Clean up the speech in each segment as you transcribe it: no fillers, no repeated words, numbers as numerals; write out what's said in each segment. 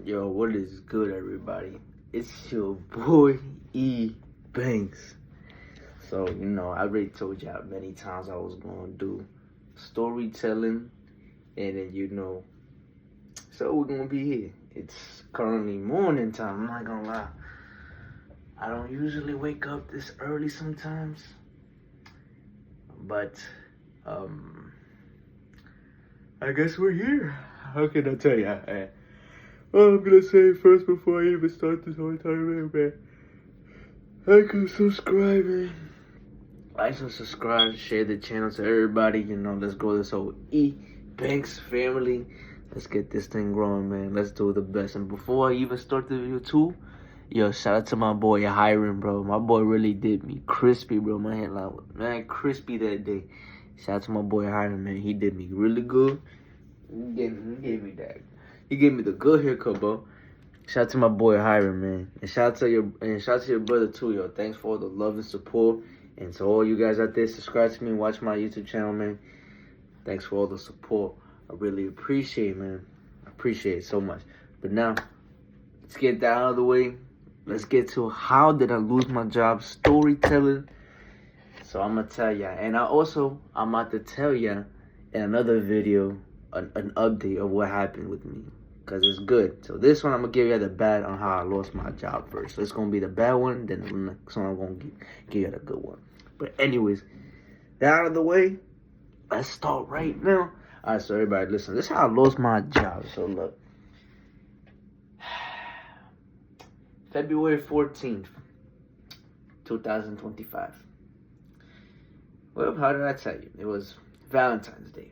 Yo, what is good, everybody? It's your boy Ebanks. So, I already told y'all many times I was gonna do storytelling, and then so we're gonna be here. It's currently morning time. I'm not gonna lie. I don't usually wake up this early sometimes, but I guess we're here. How can I tell ya? Well, I'm gonna say first before I even start this whole time, man. Like and subscribe, man. Like and subscribe, share the channel to everybody. Let's grow this whole Ebanks family. Let's get this thing growing, man. Let's do the best. And before I even start the video too, yo, shout out to my boy Hiram, bro. My boy really did me crispy, bro. My headline was crispy that day. Shout out to my boy Hiram, man. He did me really good. He gave me that. He gave me the good haircut, bro. Shout out to my boy Hiram, man. And shout out to your brother too, yo. Thanks for all the love and support. And to all you guys out there, subscribe to me, watch my YouTube channel, man. Thanks for all the support. I really appreciate it, man. I appreciate it so much. But now, let's get that out of the way. Let's get to how did I lose my job, storytelling. So I'm gonna tell ya, and I'm about to tell ya in another video an update of what happened with me, because it's good. So this one I'm gonna give you the bad on how I lost my job first. So it's gonna be the bad one, then the next one I'm gonna give you the good one. But anyways, that out of the way, let's start right now. All right, so everybody listen, this is how I lost my job. So look, February 14th, 2025. Well, how did I tell you? It was Valentine's Day.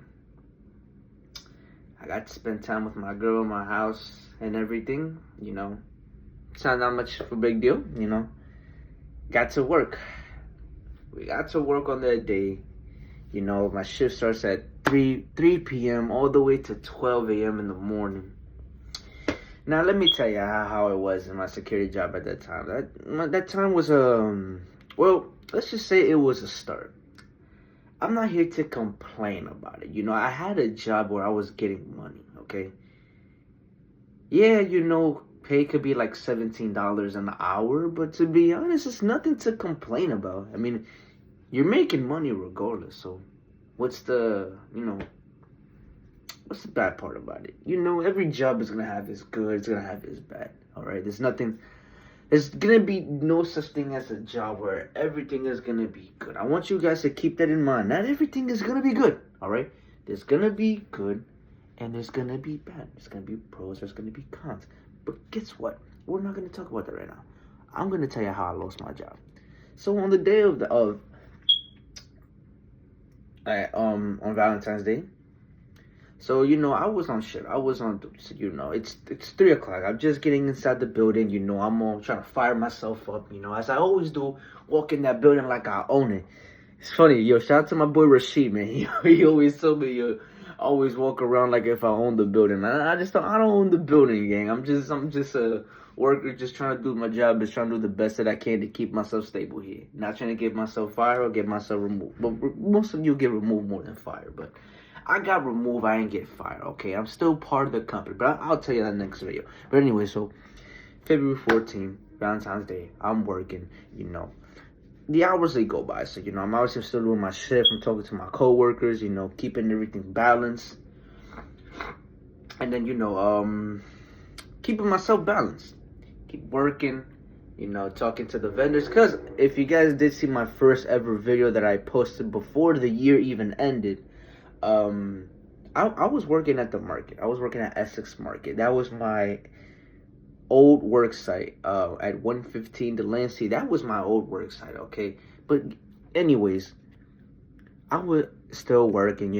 I got to spend time with my girl in my house and everything, It's not that much of a big deal, Got to work. We got to work on that day. My shift starts at 3 p.m. all the way to 12 a.m. in the morning. Now, let me tell you how it was in my security job at that time. That time was, well, let's just say it was a start. I'm not here to complain about it. I had a job where I was getting money, okay? Yeah, pay could be like $17 an hour, but to be honest, it's nothing to complain about. I mean, you're making money regardless, so what's the bad part about it? Every job is gonna have its good, it's gonna have its bad, all right? There's gonna be no such thing as a job where everything is gonna be good. I want you guys to keep that in mind. Not everything is gonna be good, all right? There's gonna be good, and there's gonna be bad. There's gonna be pros, there's gonna be cons. But guess what? We're not gonna talk about that right now. I'm gonna tell you how I lost my job. So on the day on Valentine's Day, so, I was on shit. I was on, it's 3 o'clock. I'm just getting inside the building, I'm trying to fire myself up, as I always do, walk in that building like I own it. It's funny, yo, shout out to my boy Rashid, man. He always told me, I always walk around like if I own the building. I don't own the building, gang. I'm just a worker, just trying to do my job, just trying to do the best that I can to keep myself stable here. Not trying to get myself fired or get myself removed. But most of you get removed more than fired, but I got removed, I didn't get fired, okay? I'm still part of the company, but I'll tell you that next video. But anyway, so February 14th, Valentine's Day, I'm working, The hours, they go by, so, I'm obviously still doing my shift. I'm talking to my co-workers, keeping everything balanced. And then, keeping myself balanced. Keep working, talking to the vendors. Because if you guys did see my first ever video that I posted before the year even ended, I was working at the market. I was working at Essex Market. That was my old work site at 115 Delancey. That was my old work site, okay? But anyways, I was still working,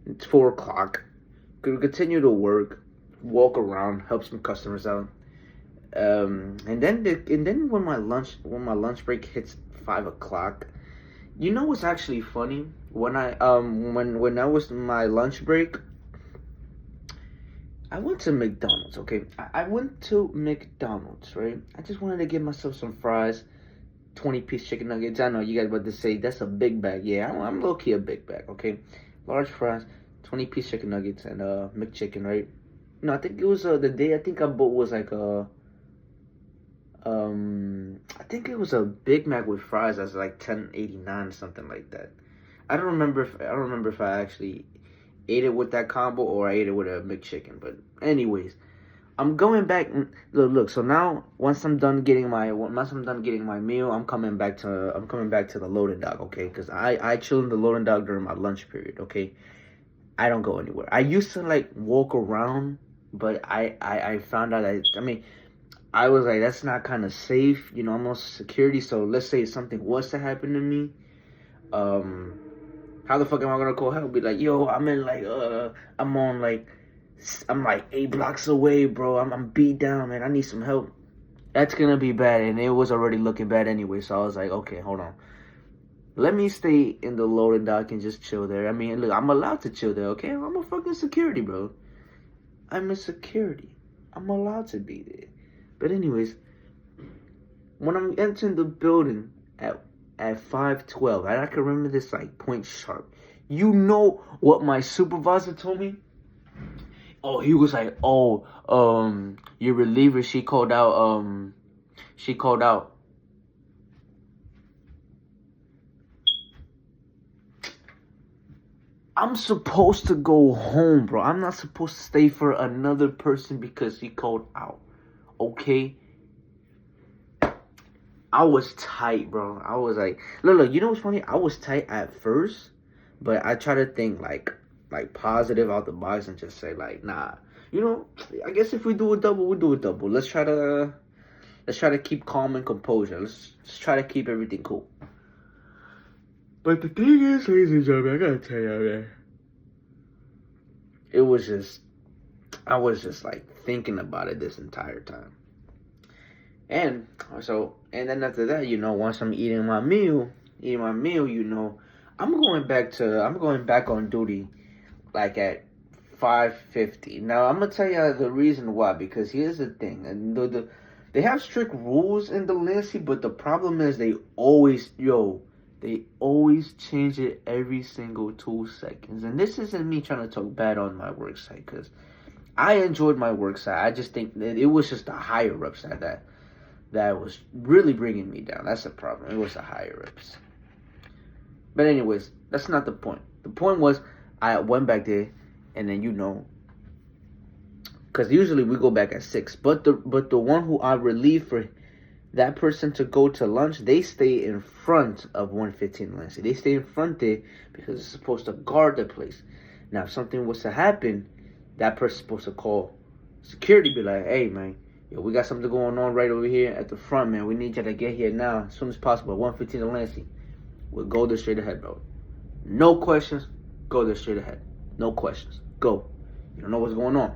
It's 4 o'clock. Could continue to work, walk around, help some customers out. And then when my lunch break hits 5 o'clock, what's actually funny? When I was in my lunch break, I went to McDonald's, okay? I went to McDonald's, right? I just wanted to get myself some fries, 20-piece chicken nuggets. I know you guys about to say, that's a big bag. Yeah, I'm low-key a big bag, okay? Large fries, 20-piece chicken nuggets, and McChicken, right? No, I think it was the day I think I bought was like I think it was a Big Mac with fries that's like 10.89 something like that. I don't remember if I actually ate it with that combo or I ate it with a McChicken. But anyways, I'm going back. Look. So now, once I'm done getting my meal, I'm coming back to the loading dock. Okay, because I chill in the loading dock during my lunch period. Okay, I don't go anywhere. I used to like walk around, but I found out that I was like, that's not kind of safe. You know, I'm on security, so let's say something was to happen to me. Um, how the fuck am I gonna call help? Be like, yo, I'm on like, I'm like 8 blocks away, bro. I'm beat down, man. I need some help. That's gonna be bad, and it was already looking bad anyway. So I was like, okay, hold on. Let me stay in the loading dock and just chill there. I mean, look, I'm allowed to chill there, okay? I'm a fucking security, bro. I'm a security. I'm allowed to be there. But anyways, when I'm entering the building at 5:12, and I can remember this like point sharp. You know what my supervisor told me? Oh, he was like, "Oh, your reliever, she called out. I'm supposed to go home, bro. I'm not supposed to stay for another person because he called out. Okay?" I was tight, bro. I was like, look, you know what's funny? I was tight at first, but I try to think like positive out the box and just say like, nah. You know, I guess if we do a double, we do a double. Let's try to keep calm and composure. Let's try to keep everything cool. But the thing is, ladies and gentlemen, I gotta tell you, man. I was just like thinking about it this entire time. And then after that, you know, once I'm eating my meal, you know, I'm going back on duty like at 5:50. Now I'm gonna tell you the reason why, because here's the thing, and they have strict rules in the Lindsay, but the problem is they always change it every single 2 seconds. And this isn't me trying to talk bad on my work site, because I enjoyed my work site. I just think that it was just the higher ups that was really bringing me down. That's the problem. It was the higher ups. But anyways, that's not the point. The point was I went back there, and then, you know, because usually we go back at 6. But the one who I relieved for that person to go to lunch, they stay in front of 115 Lindsay. They stay in front there because it's supposed to guard the place. Now, if something was to happen, that person's supposed to call security, be like, hey, man, yo, we got something going on right over here at the front, man. We need you to get here now as soon as possible. 115 Lindsay. We'll go there straight ahead, bro. No questions. Go there straight ahead. No questions. Go. You don't know what's going on.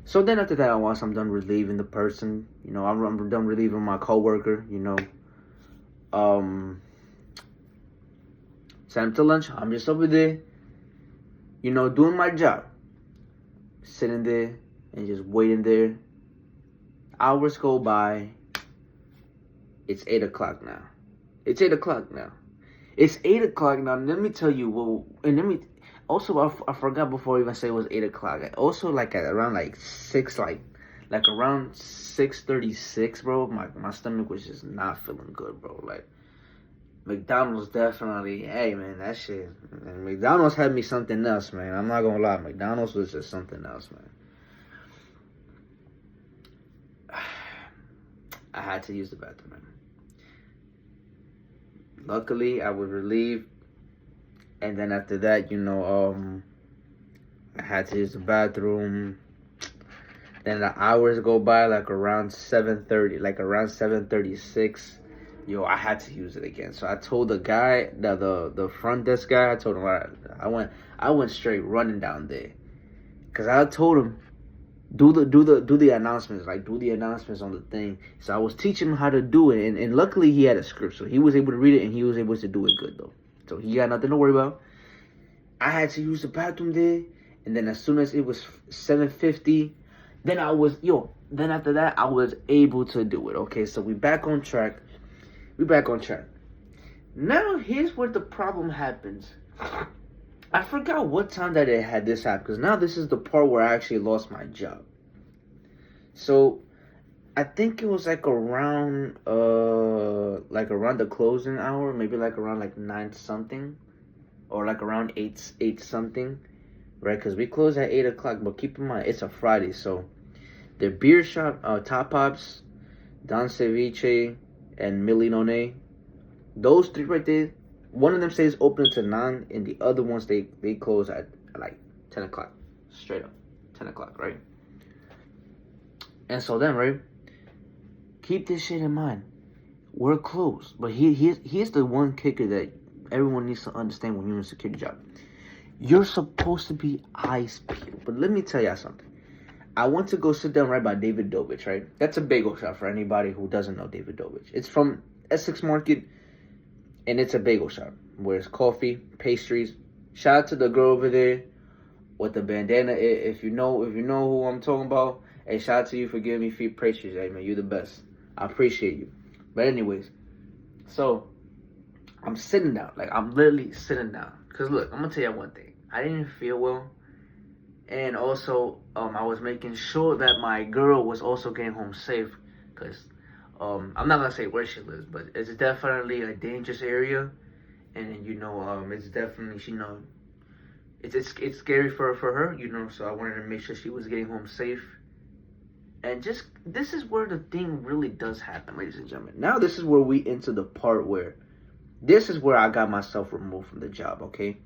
So then after that, once I'm done relieving the person, you know, I'm done relieving my coworker, you know, time to lunch. I'm just over there, you know, doing my job. Sitting there and just waiting there. Hours go by. It's 8 o'clock now. It's 8 o'clock now. Let me tell you, also, I forgot before I even say it was 8 o'clock. Also, like at around like 6, like around 6:36, bro. My stomach was just not feeling good, bro. Like McDonald's definitely, hey man, that shit. Man, McDonald's had me something else, man. I'm not gonna lie, McDonald's was just something else, man. I had to use the bathroom, man. Luckily, I was relieved. And then after that, you know, I had to use the bathroom. Then the hours go by, like around 7:30, like around 7:36. Yo, I had to use it again. So I told the guy, the front desk guy, I told him, all right, I went straight running down there, cause I told him, do the announcements, like do the announcements on the thing. So I was teaching him how to do it, and luckily he had a script, so he was able to read it and he was able to do it good though. So he got nothing to worry about. I had to use the bathroom there, and then as soon as it was 7:50, then after that I was able to do it. Okay, so we back on track. Now here's where the problem happens. I forgot what time that it had this happen, because now this is the part where I actually lost my job. So I think it was like around the closing hour, maybe like around like 9 something, or like around 8 something, right? Because we close at 8 o'clock. But keep in mind, it's a Friday, so the beer shop, Top Pops, Don Ceviche, and Millinone, those three right there, one of them stays open until 9, and the other ones they close at like 10 o'clock, straight up 10 o'clock, right? And so then, right, keep this shit in mind. We're closed, but here's the one kicker that everyone needs to understand when you're in a security job. You're supposed to be eyes peeled. But let me tell y'all something. I went to go sit down right by David Dobich, right? That's a bagel shop for anybody who doesn't know David Dobich. It's from Essex Market, and it's a bagel shop where it's coffee, pastries. Shout out to the girl over there with the bandana. If you know who I'm talking about, hey, shout out to you for giving me free pastries. Hey, man, you're the best. I appreciate you. But anyways, so I'm sitting down. Like, I'm literally sitting down. Because look, I'm going to tell you one thing. I didn't feel well. And also, I was making sure that my girl was also getting home safe. Because I'm not going to say where she lives, but it's definitely a dangerous area. And, it's definitely, it's scary for her, So I wanted to make sure she was getting home safe. And this is where the thing really does happen, ladies and gentlemen. Now this is where we enter the part where, this is where I got myself removed from the job, okay?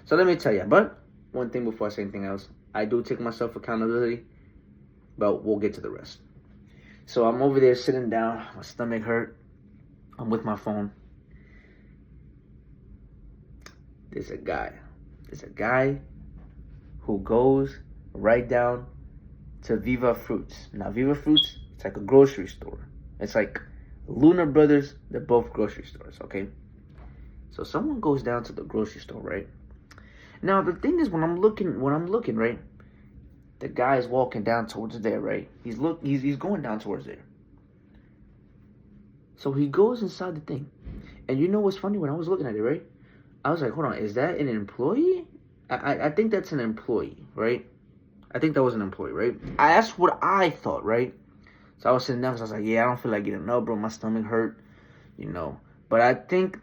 So let me tell you, but one thing before I say anything else, I do take myself accountability, but we'll get to the rest. So I'm over there sitting down, my stomach hurt, I'm with my phone. There's a guy who goes right down to Viva Fruits. Now, Viva Fruits, it's like a grocery store. It's like Luna Brothers, they're both grocery stores, okay? So someone goes down to the grocery store, right? Now, the thing is, when I'm looking, right, the guy is walking down towards there, right? He's going down towards there. So he goes inside the thing. And you know what's funny? When I was looking at it, right? I was like, hold on, is that an employee? I think that's an employee, right? I think that was an employee, right? I asked what I thought, right? So I was sitting down, so I was like, yeah, I don't feel like getting up, bro. My stomach hurt, But I think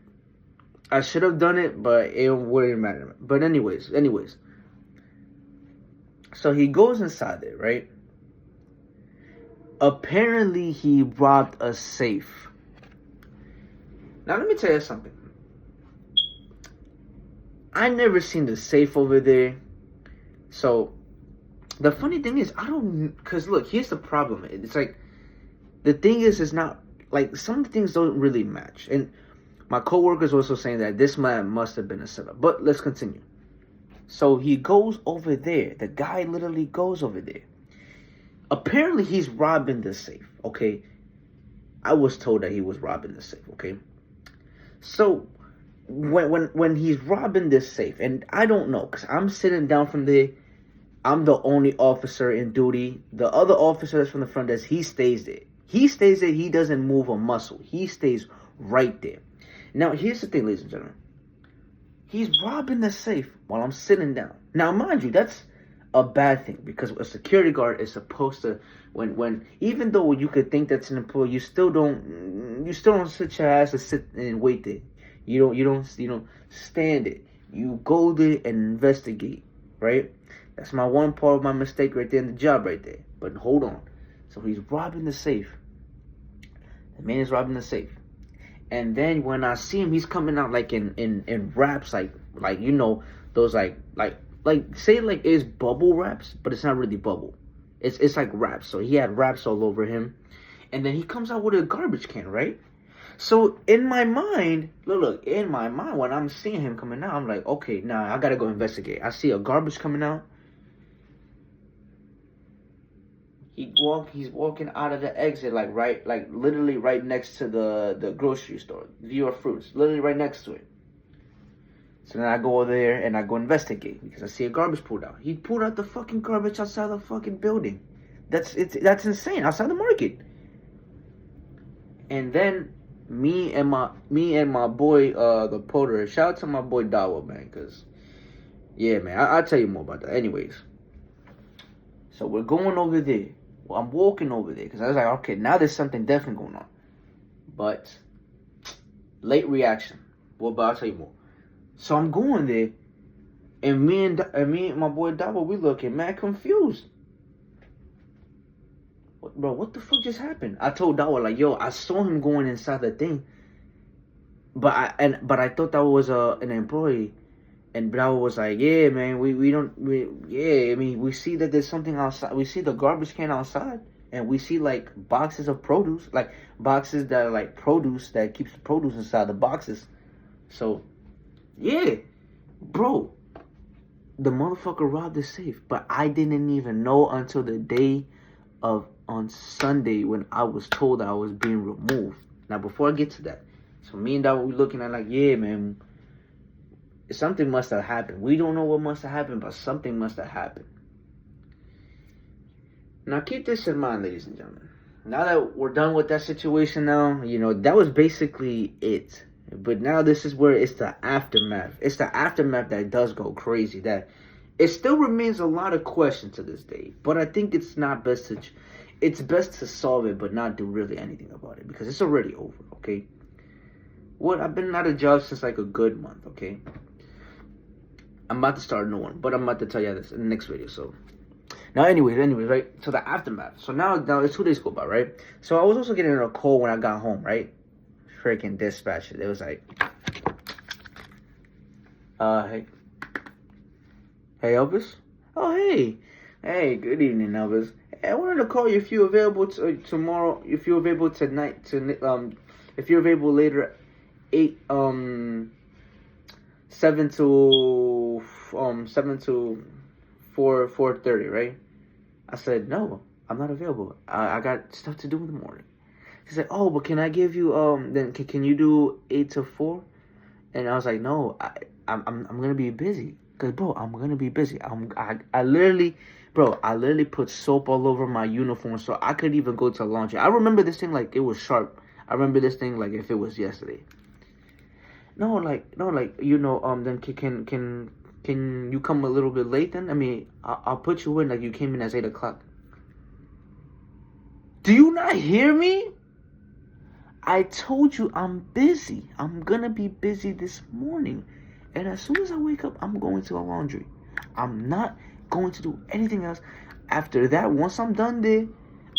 I should have done it, but it wouldn't matter. But anyways. So he goes inside there, right? Apparently, he robbed a safe. Now, let me tell you something. I never seen the safe over there. So the funny thing is, because look, here's the problem. It's like, the thing is, it's not, like, some things don't really match. And my coworker's also saying that this man must have been a setup. But let's continue. So he goes over there. The guy literally goes over there. Apparently, he's robbing the safe, okay? I was told that he was robbing the safe, okay? So when he's robbing this safe, and I don't know, because I'm sitting down from there, I'm the only officer in duty. The other officer that's from the front desk, he stays there. He doesn't move a muscle. He stays right there. Now, here's the thing, ladies and gentlemen. He's robbing the safe while I'm sitting down. Now, mind you, that's a bad thing, because a security guard is supposed to, when even though you could think that's an employee, you still don't sit your ass to sit and wait there. You don't stand it. You go there and investigate, right? That's my one part of my mistake right there in the job right there. But hold on. So he's robbing the safe. The man is robbing the safe. And then when I see him, he's coming out like in wraps, like those like say like it's bubble wraps, but it's not really bubble. It's like wraps. So he had wraps all over him. And then he comes out with a garbage can, right? So in my mind, look, in my mind, when I'm seeing him coming out, I'm like, okay, nah, I gotta go investigate. I see a garbage coming out. He's walking out of the exit, literally right next to the grocery store, Viewer Fruits, literally right next to it. So then I go over there and I go investigate because I see a garbage pulled out. He pulled out the fucking garbage outside the fucking building. That's insane, outside the market. And then me and my boy, the porter. Shout out to my boy Dawa, man, because Yeah, man, I'll tell you more about that. Anyways, so we're going over there. Well, I'm walking over there because I was like, okay, now there's something different going on. But late reaction. Well, but I'll tell you more. So I'm going there, and me and my boy Dabo, we looking mad confused. Bro, what the fuck just happened? I told Dabo like, yo, I saw him going inside the thing, but I thought that was an employee. And Bravo was like, yeah, man, I mean, we see that there's something outside. We see the garbage can outside, and we see, like, boxes of produce, like, boxes that are, like, produce, that keeps the produce inside the boxes. So, yeah, bro, the motherfucker robbed the safe, but I didn't even know until the day on Sunday when I was told I was being removed. Now, before I get to that, so me and Davo, we looking at like, yeah, man, something must have happened. We don't know what must have happened, but something must have happened. Now, keep this in mind, ladies and gentlemen. Now that we're done with that situation now, that was basically it. But now this is where it's the aftermath. It's the aftermath that does go crazy. That it still remains a lot of questions to this day. But I think it's best to solve it, but not do really anything about it. Because it's already over, okay? I've been out of job since like a good month, okay? I'm about to start a new one, but I'm about to tell you this in the next video. So now, anyways, right? So the aftermath. So now it's 2 days go by, right? So I was also getting a call when I got home, right? Freaking dispatcher. It was like, hey Elvis. Oh, hey, good evening, Elvis. Hey, I wanted to call you if you're available tomorrow. If you're available tonight, if you're available later, 7 to 4:30, right? I said, no, I'm not available. I got stuff to do in the morning. He said, oh, but can I give you then can you do 8 to 4? And I was like, no, I'm gonna be busy. Cause bro, I'm gonna be busy. I literally put soap all over my uniform so I could even go to laundry. I remember this thing like it was sharp. I remember this thing like if it was yesterday. No, then can you come a little bit late then? I mean, I'll put you in like you came in at 8 o'clock. Do you not hear me? I told you I'm busy. I'm gonna be busy this morning. And as soon as I wake up, I'm going to the laundry. I'm not going to do anything else. After that, once I'm done there,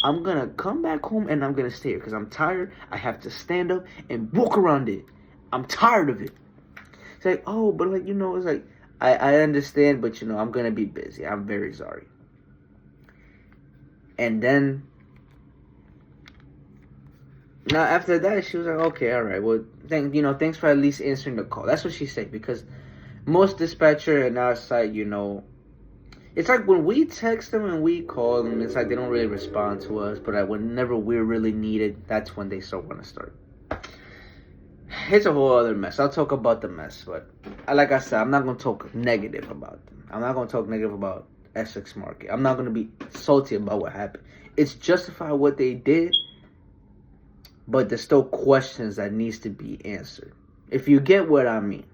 I'm gonna come back home and I'm gonna stay here because I'm tired. I have to stand up and walk around it. I'm tired of it. It's like, oh, but like, it's like, I understand, but I'm gonna be busy. I'm very sorry. And then, now after that, she was like, okay, all right, well, thanks for at least answering the call. That's what she said, because most dispatcher in our site, it's like when we text them and we call them, it's like they don't really respond to us, but whenever we're really needed, that's when they want to start. It's a whole other mess. I'll talk about the mess, but like I said, I'm not going to talk negative about them. I'm not going to talk negative about Essex Market. I'm not going to be salty about what happened. It's justified what they did, but there's still questions that needs to be answered. If you get what I mean.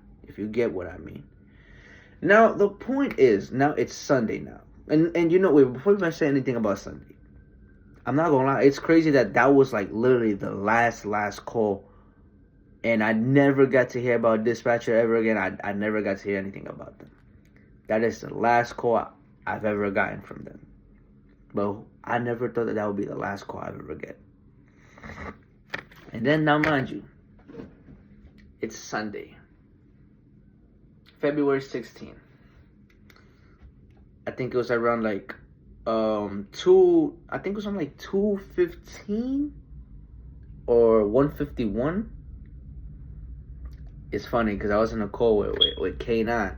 Now, the point is, now it's Sunday now. And wait, before we even say anything about Sunday, I'm not going to lie. It's crazy that was like literally the last call. And I never got to hear about dispatcher ever again. I never got to hear anything about them. That is the last call I've ever gotten from them. But I never thought that would be the last call I've ever get. And then, now mind you, it's Sunday, February 16th. I think it was around like 2:15 or 1:51. It's funny because I was in a call with K9.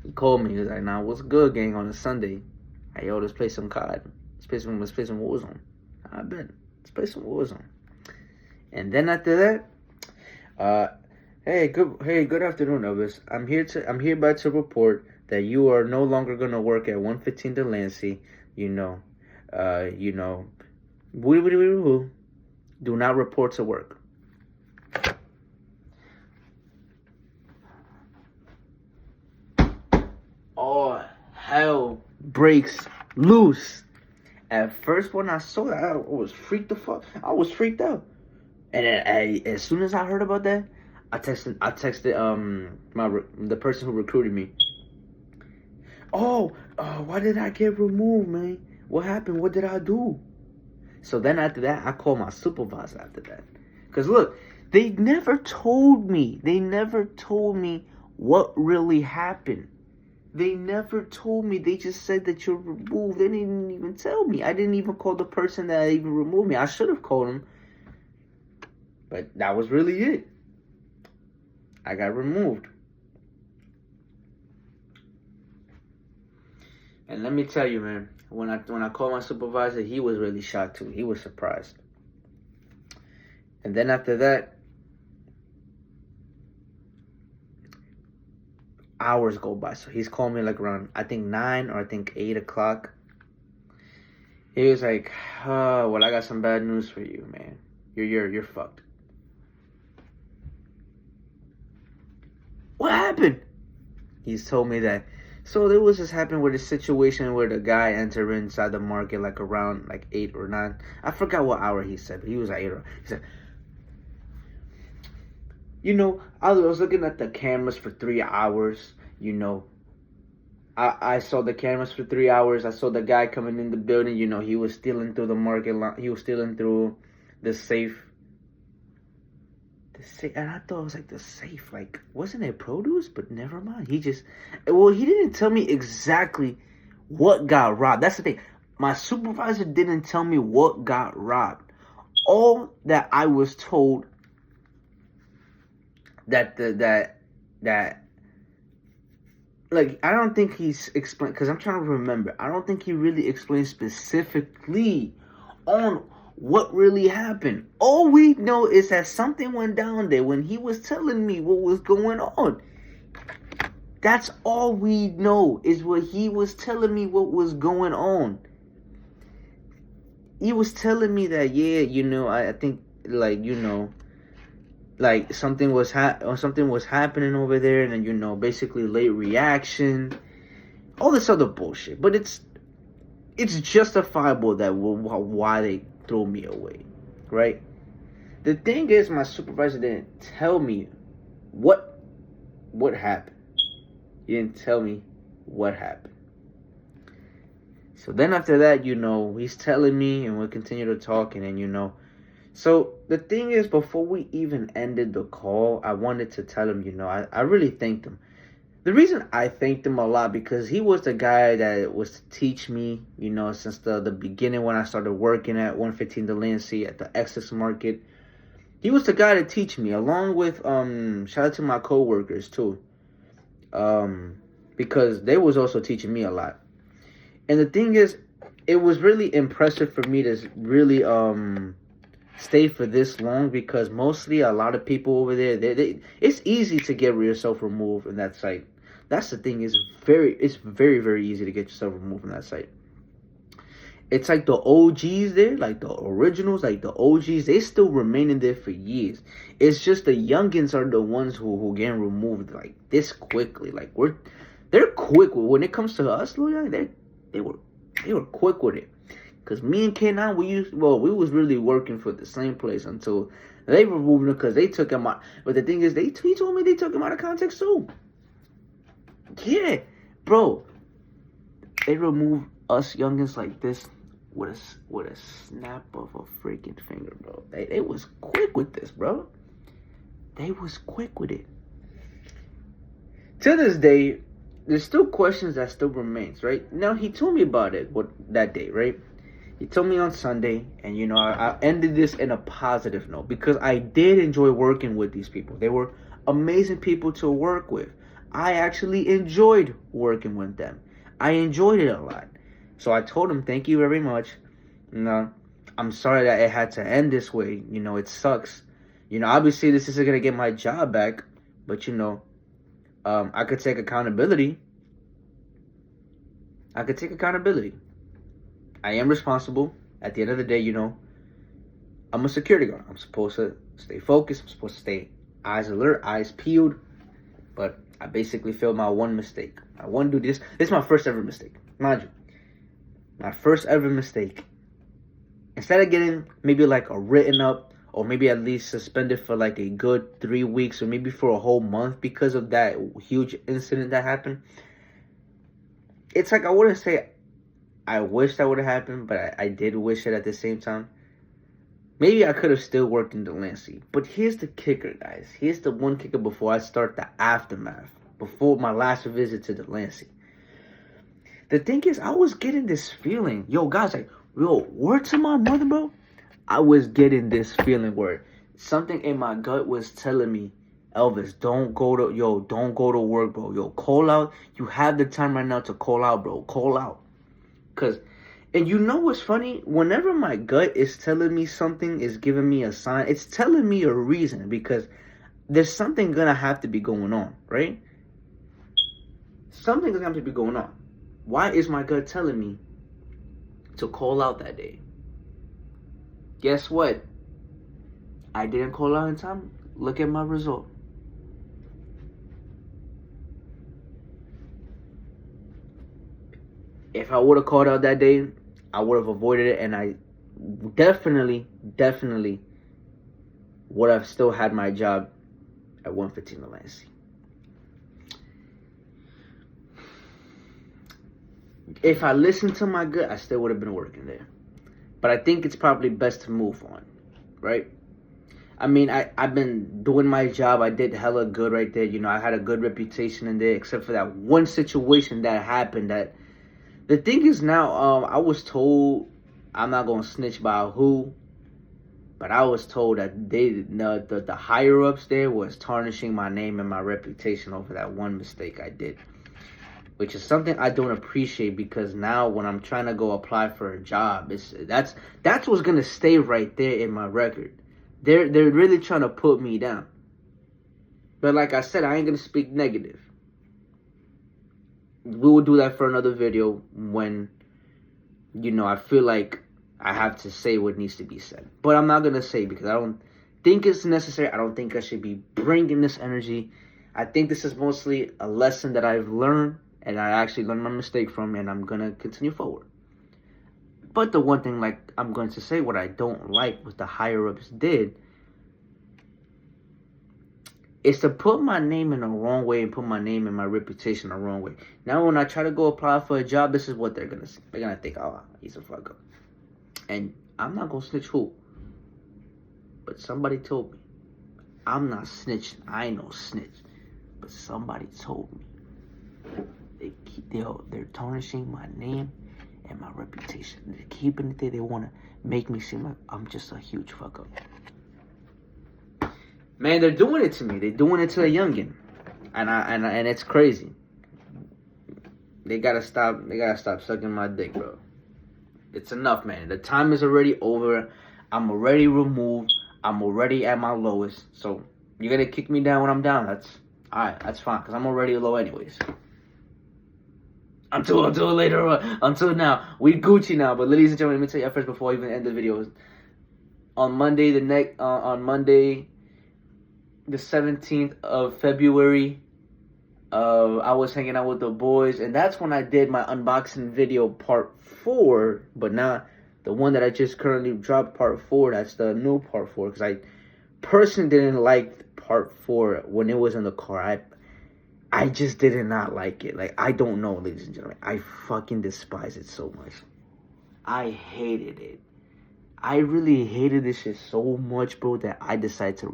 He called me. He was like, "Nah, what's good, gang? On a Sunday, hey, yo, let's play some COD. Let's play some Warzone. I bet. Let's play some Warzone." And then after that, hey, good afternoon, Elvis. I'm hereby to report that you are no longer gonna work at 115 Delancey. Do not report to work. breaks loose. At first, when I saw that, I was freaked the fuck. I was freaked out. And as soon as I heard about that, I texted the person who recruited me. Oh, why did I get removed, man? What happened? What did I do? So then after that, I called my supervisor after that. Because look, they never told me. They never told me what really happened. They never told me. They just said that you're removed. They didn't even tell me. I didn't even call the person that even removed me. I should have called him. But that was really it. I got removed. And let me tell you, man, when I called my supervisor, he was really shocked too. He was surprised. And then after that, hours go by. So he's calling me like around, I think 9 or I think 8 o'clock. He was like, oh, well, I got some bad news for you, man. You're fucked. What happened? He's told me that. So there was this happened with a situation where the guy entered inside the market like around like 8 or 9. I forgot what hour he said, but he was like 8 or 9. He said, you know, I was looking at the cameras for 3 hours, you know. I saw the cameras for 3 hours. I saw the guy coming in the building, you know, he was stealing through the market lot. He was stealing through the safe. And I thought it was like the safe, like, wasn't it produce? But never mind. He didn't tell me exactly what got robbed. That's the thing. My supervisor didn't tell me what got robbed. All that I was told that like, I don't think he's explained, because I'm trying to remember. I don't think he really explained specifically on what really happened. All we know is that something went down there when he was telling me what was going on. That's all we know, is what he was telling me what was going on. He was telling me that, yeah, you know, I think, like, you know, like something was happening over there, and then, you know, basically late reaction, all this other bullshit. But it's justifiable that why they threw me away, right? The thing is, my supervisor didn't tell me what happened. He didn't tell me what happened. So then after that, you know, he's telling me, and we'll continue to talk, and then, you know. So the thing is, before we even ended the call, I wanted to tell him, you know, I really thanked him. The reason I thanked him a lot, because he was the guy that was to teach me, you know, since the beginning when I started working at 115 Delancey at the Essex Market. He was the guy to teach me, along with, shout out to my co-workers too. Because they was also teaching me a lot. And the thing is, it was really impressive for me to really, stay for this long, because mostly a lot of people over there, it's easy to get yourself removed in that site. That's the thing, it's very, very easy to get yourself removed from that site. It's like the OGs there, like the originals, like the OGs, they still remaining there for years. It's just the youngins are the ones who getting removed like this quickly. Like they're quick when it comes to us, they were quick with it. Cause me and K9, we was really working for the same place until they removed him, because they took him out. But the thing is, he told me they took him out of context too. Yeah, bro, they removed us youngins like this with a snap of a freaking finger, bro. They was quick with this, bro. They was quick with it. To this day, there's still questions that still remains, right? Now, he told me about it that day, right? He told me on Sunday, and, you know, I ended this in a positive note, because I did enjoy working with these people. They were amazing people to work with. I actually enjoyed working with them. I enjoyed it a lot. So I told him, thank you very much. You know, I'm sorry that it had to end this way. You know, it sucks. You know, obviously this isn't going to get my job back, but, you know, I could take accountability. I am responsible. At the end of the day, you know, I'm a security guard. I'm supposed to stay focused. I'm supposed to stay eyes alert, eyes peeled. But I basically failed my one mistake. I want to do this. This is my first ever mistake. Mind you, My first ever mistake. Instead of getting maybe like a written up or maybe at least suspended for like a good 3 weeks or maybe for a whole month because of that huge incident that happened, it's like I wouldn't say I wish that would have happened, but I did wish it at the same time. Maybe I could have still worked in Delancey. But here's the kicker, guys. Here's the one kicker before I start the aftermath. Before my last visit to Delancey. The thing is, I was getting this feeling. Yo, guys, like, yo, word to my mother, bro. I was getting this feeling where something in my gut was telling me, Elvis, don't go to work, bro. Yo, call out. You have the time right now to call out, bro. Call out. And you know what's funny? Whenever my gut is telling me something, is giving me a sign, it's telling me a reason because there's something gonna have to be going on, right? Something's gonna have to be going on. Why is my gut telling me to call out that day? Guess what? I didn't call out in time. Look at my result. If I would have called out that day, I would have avoided it, and I definitely would have still had my job at 115 Delancey. If I listened to my gut, I still would have been working there. But I think it's probably best to move on, right? I mean, I've been doing my job. I did hella good right there. You know, I had a good reputation in there, except for that one situation that happened. That the thing is now, I was told, I'm not gonna snitch about who, but I was told that the higher ups there was tarnishing my name and my reputation over that one mistake I did. Which is something I don't appreciate because now when I'm trying to go apply for a job, that's what's gonna stay right there in my record. They're really trying to put me down. But like I said, I ain't gonna speak negative. We will do that for another video when, you know, I feel like I have to say what needs to be said. But I'm not gonna say because I don't think it's necessary. I don't think I should be bringing this energy. I think this is mostly a lesson that I've learned. And I actually learned my mistake from, and I'm going to continue forward. But the one thing, like, I'm going to say what I don't like what the higher-ups did is to put my name in the wrong way and put my name and my reputation the wrong way. Now, when I try to go apply for a job, this is what they're going to say. They're going to think, oh, he's a fuck up. And I'm not going to snitch who. But somebody told me. I'm not snitching. I ain't no snitch. But somebody told me. They're tarnishing my name and my reputation. They're keeping it there. They want to make me seem like I'm just a huge fuck up. Man, they're doing it to me. They're doing it to a youngin, and it's crazy. They gotta stop. They gotta stop sucking my dick, bro. It's enough, man. The time is already over. I'm already removed. I'm already at my lowest. So you're gonna kick me down when I'm down. That's alright. That's fine, cause I'm already low anyways. Until later on. Until now. We Gucci now. But ladies and gentlemen, let me tell you first before I even end the video. On Monday, the 17th of February, I was hanging out with the boys. And that's when I did my unboxing video part 4. But not the one that I just currently dropped part 4. That's the new part 4. Because I personally didn't like part 4 when it was in the car. I just did not like it. Like, I don't know, ladies and gentlemen. I fucking despise it so much. I hated it. I really hated this shit so much, bro, that I decided to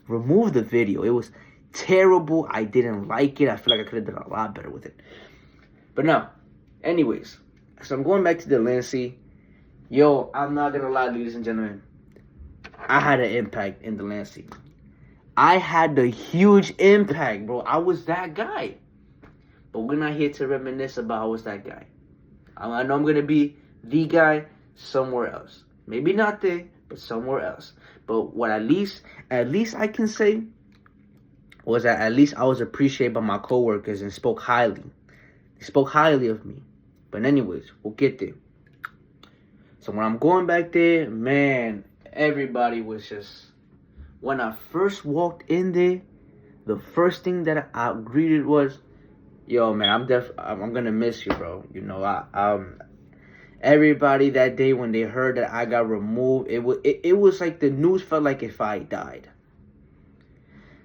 remove the video. It was terrible. I didn't like it. I feel like I could have done a lot better with it. But no. Anyways. So I'm going back to Delancey. Yo, I'm not gonna lie, ladies and gentlemen. I had an impact in Delancey. I had the huge impact, bro. I was that guy. But we're not here to reminisce about I was that guy. I know I'm going to be the guy somewhere else. Maybe not there, but somewhere else. But what at least I can say was that at least I was appreciated by my coworkers and spoke highly. They spoke highly of me. But anyways, we'll get there. So when I'm going back there, man, everybody was just... When I first walked in there, the first thing that I greeted was, "Yo, man, I'm gonna miss you, bro. You know, Everybody that day when they heard that I got removed, it was like the news felt like if I died.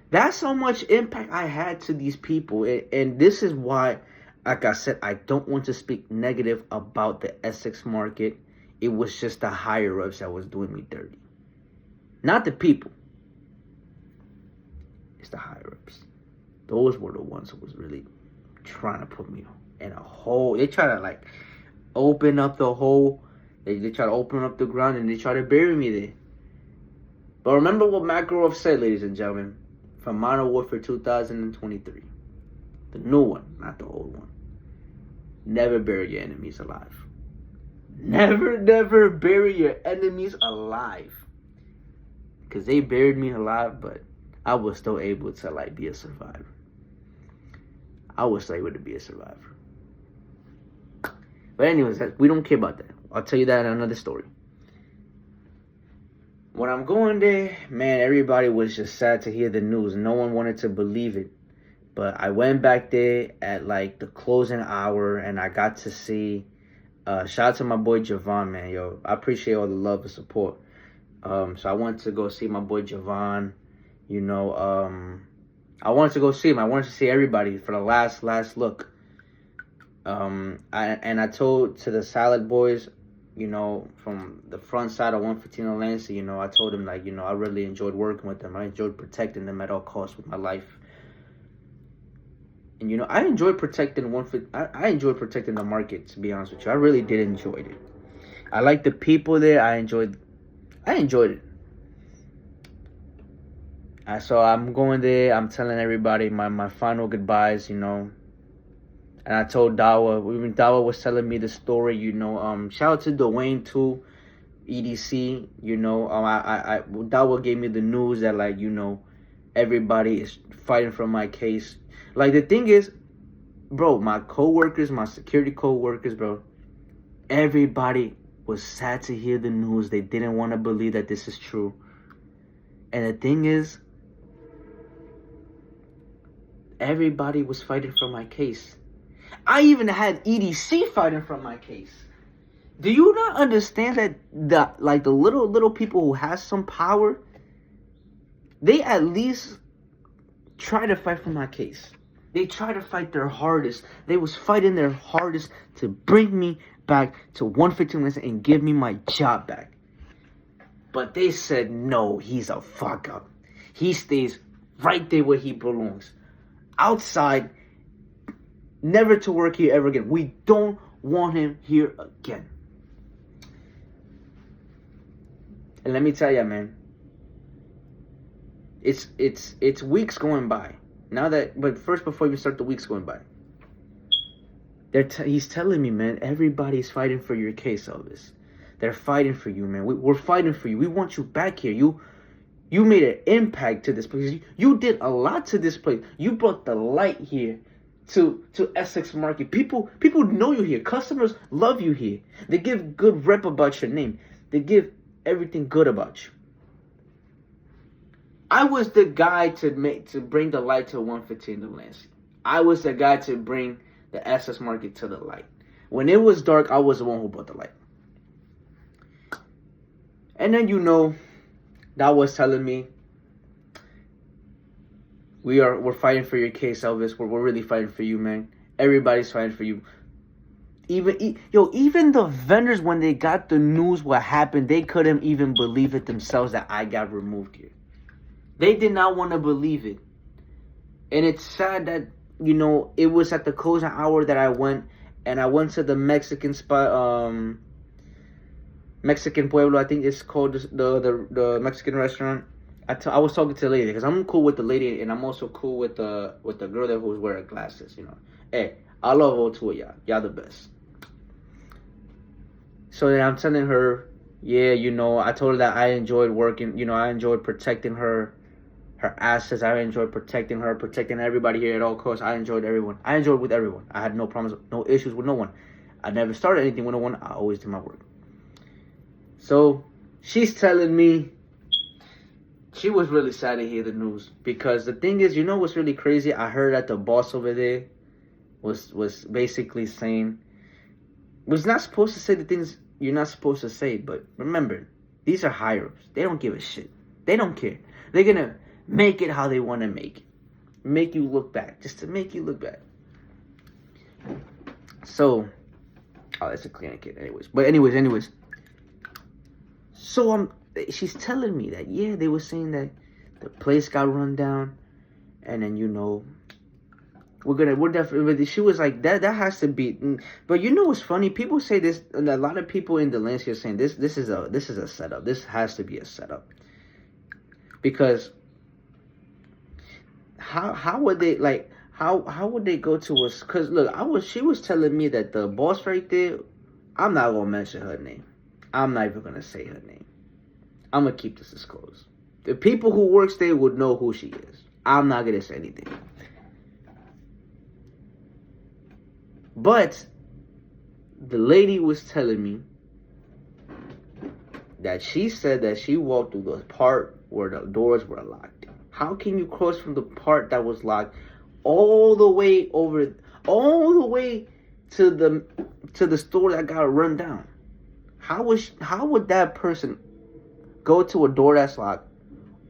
That's how much impact I had to these people. And this is why, like I said, I don't want to speak negative about the Essex market. It was just the higher-ups that was doing me dirty. Not the people. It's the higher-ups. Those were the ones who was really trying to put me in a hole. They try to, like, open up the hole. They try to open up the ground, and they try to bury me there. But remember what Makarov said, ladies and gentlemen, from Modern Warfare 2023. The new one, not the old one. Never bury your enemies alive. Never, never bury your enemies alive. Because they buried me alive, but I was still able to, like, be a survivor. I was still able to be a survivor. But anyways, we don't care about that. I'll tell you that in another story. When I'm going there, man, everybody was just sad to hear the news. No one wanted to believe it. But I went back there at, like, the closing hour, and I got to see... shout out to my boy Javon, man. Yo, I appreciate all the love and support. So I went to go see my boy Javon. You know, I wanted to go see him. I wanted to see everybody for the last look. I told to the Salad Boys, you know, from the front side of 115 Lancey, you know, I told them, like, you know, I really enjoyed working with them. I enjoyed protecting them at all costs with my life. And, you know, I enjoyed protecting I enjoyed protecting the market, to be honest with you. I really did enjoy it. I liked the people there. I enjoyed it. So I'm going there. I'm telling everybody my final goodbyes, you know. And I told Dawa, even Dawa was telling me the story, you know. Shout out to Dwayne too, EDC, you know. Dawa gave me the news that, like, you know, everybody is fighting for my case. Like, the thing is, bro, my co-workers, my security co-workers, bro, everybody was sad to hear the news. They didn't want to believe that this is true. And the thing is, everybody was fighting for my case. I even had EDC fighting for my case. Do you not understand that the little people who have some power, they at least try to fight for my case. They try to fight their hardest. They was fighting their hardest to bring me back to 115 Lancey and give me my job back. But they said, no, he's a fuck up. He stays right there where he belongs. Outside, never to work here ever again. We don't want him here again. And let me tell you, man, it's weeks going by. But first, before we start the weeks going by, he's telling me, man, everybody's fighting for your case, Elvis. They're fighting for you, man. We're fighting for you. We want you back here. You made an impact to this place. You did a lot to this place. You brought the light here to Essex Market. People know you here. Customers love you here. They give good rep about your name. They give everything good about you. I was the guy to bring the light to 115 Lancey. I was the guy to bring the Essex Market to the light. When it was dark, I was the one who brought the light. And then, you know, that was telling me, we're fighting for your case, Elvis. We're really fighting for you, man. Everybody's fighting for you. Even the vendors, when they got the news what happened, they couldn't even believe it themselves that I got removed here. They did not want to believe it. And it's sad that, you know, it was at the closing hour that I went to the Mexican spot, Mexican Pueblo, I think it's called, the Mexican restaurant. I was talking to the lady, because I'm cool with the lady, and I'm also cool with the girl there who was wearing glasses, you know. Hey, I love all two of y'all. Y'all the best. So then I'm telling her, yeah, you know, I told her that I enjoyed working, you know, I enjoyed protecting her assets. I enjoyed protecting her, protecting everybody here at all costs. I enjoyed everyone. I enjoyed with everyone. I had no problems, no issues with no one. I never started anything with no one. I always did my work. So she's telling me she was really sad to hear the news, because the thing is, you know what's really crazy? I heard that the boss over there was basically saying was not supposed to say the things you're not supposed to say, but remember, these are higher-ups. They don't give a shit. They don't care. They're gonna make it how they want to make it. Make you look bad. Just to make you look bad. So, oh, that's a cleaning kit anyways. But anyways. So, she's telling me that, yeah, they were saying that the place got run down. And then, you know, we're definitely, she was like, that has to be, but you know what's funny? People say this, and a lot of people in the landscape are saying this is a setup. This has to be a setup. Because how would they, like, how would they go to us? Because look, she was telling me that the boss right there, I'm not going to mention her name. I'm not even going to say her name. I'm going to keep this disclosed. The people who works there would know who she is. I'm not going to say anything. But the lady was telling me that she said that she walked through the part where the doors were locked. How can you cross from the part that was locked all the way to the store that got run down? How would that person go to a door that's locked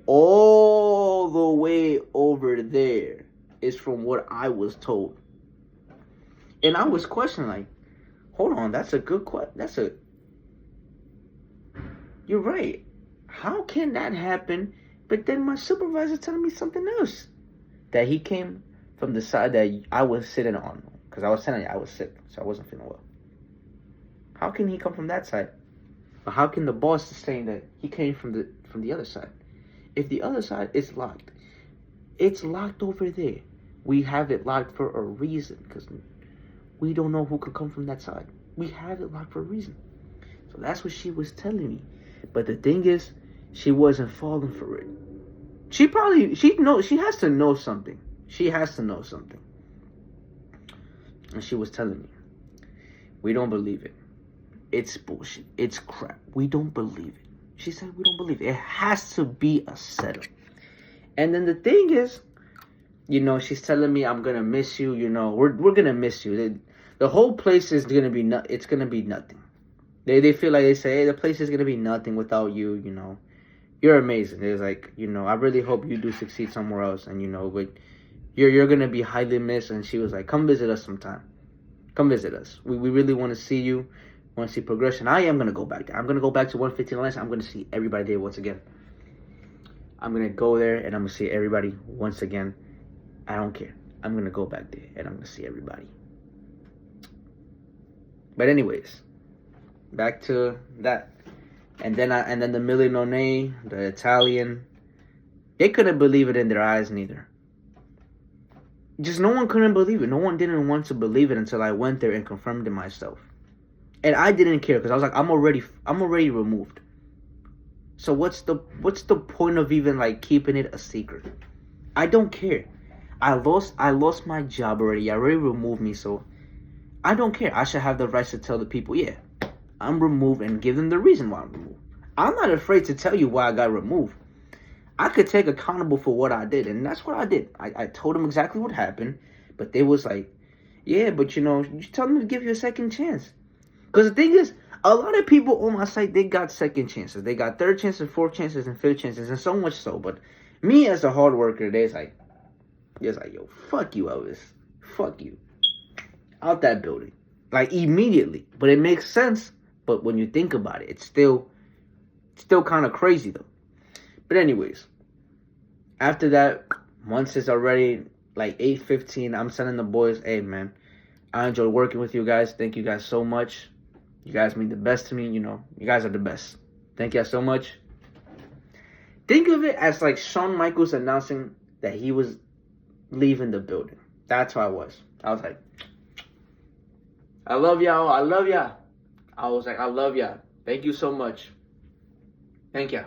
all the way over there? Is from what I was told. And I was questioning, like, hold on, that's a good question. You're right. How can that happen? But then my supervisor telling me something else. That he came from the side that I was sitting on. Because I was telling you, I was sick, so I wasn't feeling well. How can he come from that side? Or how can the boss is saying that he came from the other side? If the other side is locked, it's locked over there. We have it locked for a reason, because we don't know who could come from that side. We have it locked for a reason. So that's what she was telling me. But the thing is, she wasn't falling for it. She has to know something. She has to know something. And she was telling me, we don't believe it. It's bullshit. It's crap. We don't believe it. She said, we don't believe it. It has to be a setup. And then the thing is, you know, she's telling me, I'm going to miss you. You know, we're going to miss you. The whole place is going to be, it's going to be nothing. They feel like they say, hey, the place is going to be nothing without you, you know. You're amazing. It's like, you know, I really hope you do succeed somewhere else. And, you know, but you're going to be highly missed. And she was like, come visit us sometime. Come visit us. We really want to see you. Want to see progression. I am going to go back there. I'm going to go back to 115 Alliance. I'm going to see everybody there once again. I'm going to go there and I'm going to see everybody once again. I don't care. I'm going to go back there and I'm going to see everybody. But anyways, back to that. And then the Millionone, the Italian, they couldn't believe it in their eyes neither. Just no one couldn't believe it. No one didn't want to believe it until I went there and confirmed it myself. And I didn't care because I was like, I'm already removed. So what's the point of even like keeping it a secret? I don't care. I lost my job already. I already removed me, so I don't care. I should have the rights to tell the people, yeah, I'm removed, and give them the reason why I'm removed. I'm not afraid to tell you why I got removed. I could take accountable for what I did, and that's what I did. I told them exactly what happened, but they was like, yeah, but you know, you tell them to give you a second chance. Because the thing is, a lot of people on my site, they got second chances. They got third chances, fourth chances, and fifth chances, and so much so. But me as a hard worker, they's like, yo, fuck you, Elvis. Fuck you. Out that building. Like, immediately. But it makes sense. But when you think about it, it's still kind of crazy, though. But anyways, after that, once it's already like 8:15, I'm sending the boys, hey, man, I enjoyed working with you guys. Thank you guys so much. You guys mean the best to me. You know, you guys are the best. Thank you guys so much. Think of it as like Shawn Michaels announcing that he was leaving the building. That's how I was. I was like, I love y'all. I love y'all. I was like, I love y'all. Thank you so much. Thank you.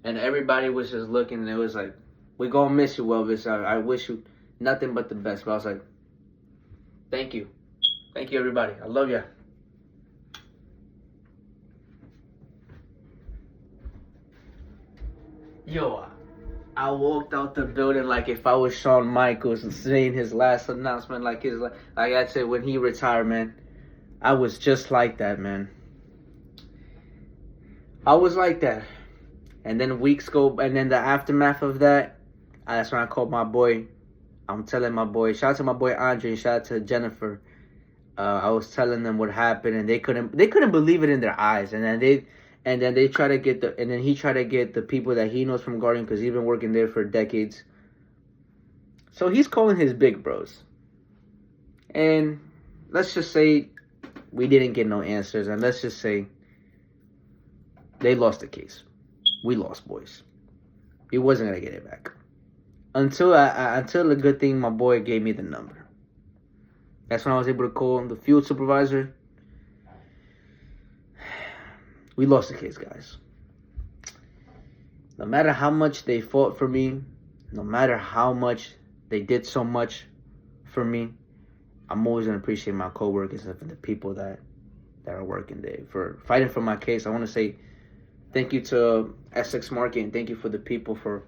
And everybody was just looking, and it was like, we're going to miss you, Elvis. I wish you nothing but the best. But I was like, thank you. Thank you, everybody. I love you. Yo, I walked out the building like if I was Shawn Michaels and saying his last announcement, like I said, when he retired, man. I was just like that, man. I was like that. And then weeks go, and then the aftermath of that, that's when I called my boy. I'm telling my boy, shout out to my boy Andre, shout out to Jennifer. I was telling them what happened, and they couldn't believe it in their eyes. And then they try to get and then he tried to get the people that he knows from Guardian, because he's been working there for decades. So he's calling his big bros, and let's just say we didn't get no answers, and let's just say they lost the case. We lost, boys. He wasn't gonna get it back until the good thing my boy gave me the number. That's when I was able to call the field supervisor. We lost the case, guys. No matter how much they fought for me, no matter how much they did so much for me, I'm always gonna appreciate my coworkers and the people that are working there for fighting for my case. I want to say thank you to Essex Market, and thank you for the people for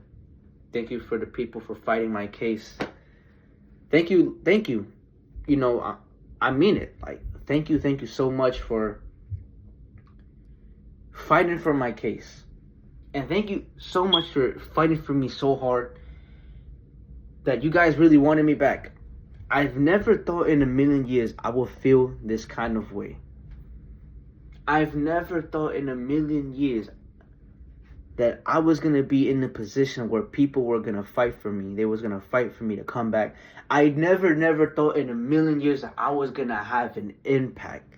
fighting my case. Thank you. You know, I mean it. Like, thank you so much for fighting for my case. And thank you so much for fighting for me so hard that you guys really wanted me back. I've never thought in a million years I would feel this kind of way. I've never thought in a million years that I was going to be in a position where people were going to fight for me. They was going to fight for me to come back. I never thought in a million years that I was going to have an impact.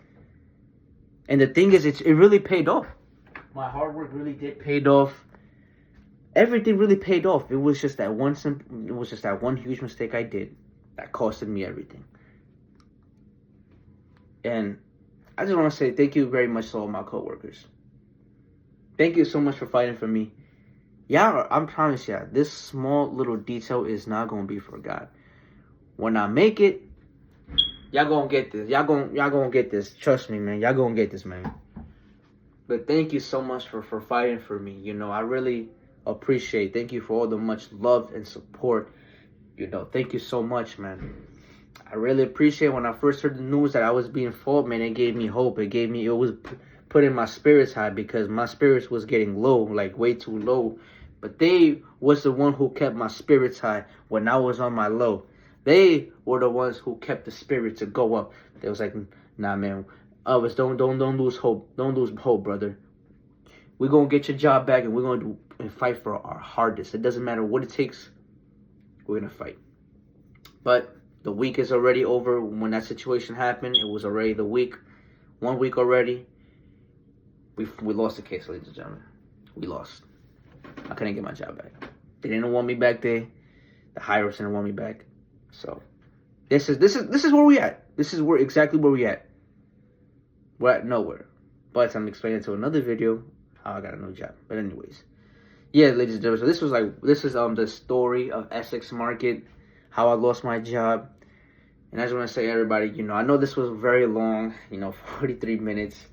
And the thing is, it really paid off. My hard work really did paid off. Everything really paid off. It was just that one huge mistake I did that costed me everything. And I just want to say thank you very much to all my coworkers. Thank you so much for fighting for me. Yeah, I promise you, this small little detail is not gonna be forgot. When I make it, y'all gonna get this. Y'all gonna get this. Trust me, man. Y'all gonna get this, man. But thank you so much for fighting for me. You know, I really appreciate. Thank you for all the much love and support. You know, thank you so much, man. I really appreciate when I first heard the news that I was being fought, man. It gave me hope. It was putting my spirits high, because my spirits was getting low, like way too low. But they was the one who kept my spirits high when I was on my low. They were the ones who kept the spirit to go up. They was like, nah, man, others don't lose hope. Don't lose hope, brother. We're gonna get your job back, and we're gonna fight for our hardest. It doesn't matter what it takes. We're gonna fight. But the week is already over. When that situation happened, it was already 1 week already. We lost the case, ladies and gentlemen. We lost. I couldn't get my job back. They didn't want me back there. The higher ups didn't want me back. So this is where we at. This is exactly where we at. We're at nowhere. But I'm explaining to another video how I got a new job. But anyways, yeah, ladies and gentlemen. So this is the story of Essex Market, how I lost my job. And I just want to say, everybody, you know, I know this was very long, 43 minutes.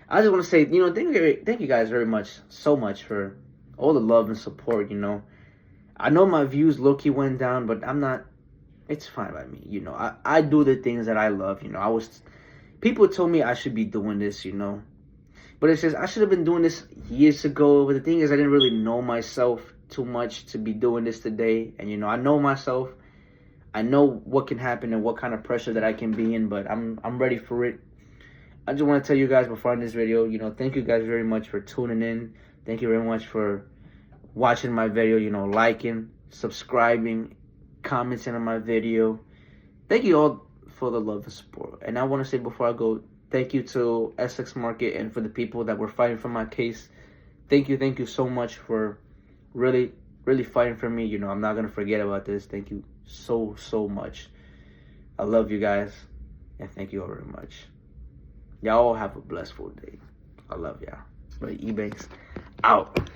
I just want to say, thank you guys very much, so much for all the love and support, I know my views low-key went down, but it's fine by me, I do the things that I love, people told me I should be doing this, but it says I should have been doing this years ago, but the thing is I didn't really know myself too much to be doing this today, and, I know myself, I know what can happen and what kind of pressure that I can be in, but I'm ready for it. I just want to tell you guys before I end this video, thank you guys very much for tuning in. Thank you very much for watching my video, liking, subscribing, commenting on my video. Thank you all for the love and support. And I want to say before I go, thank you to Essex Market and for the people that were fighting for my case. Thank you so much for really fighting for me. I'm not going to forget about this. Thank you so much. I love you guys, and thank you all very much. Y'all have a blissful day. I love y'all. But Ebank's out.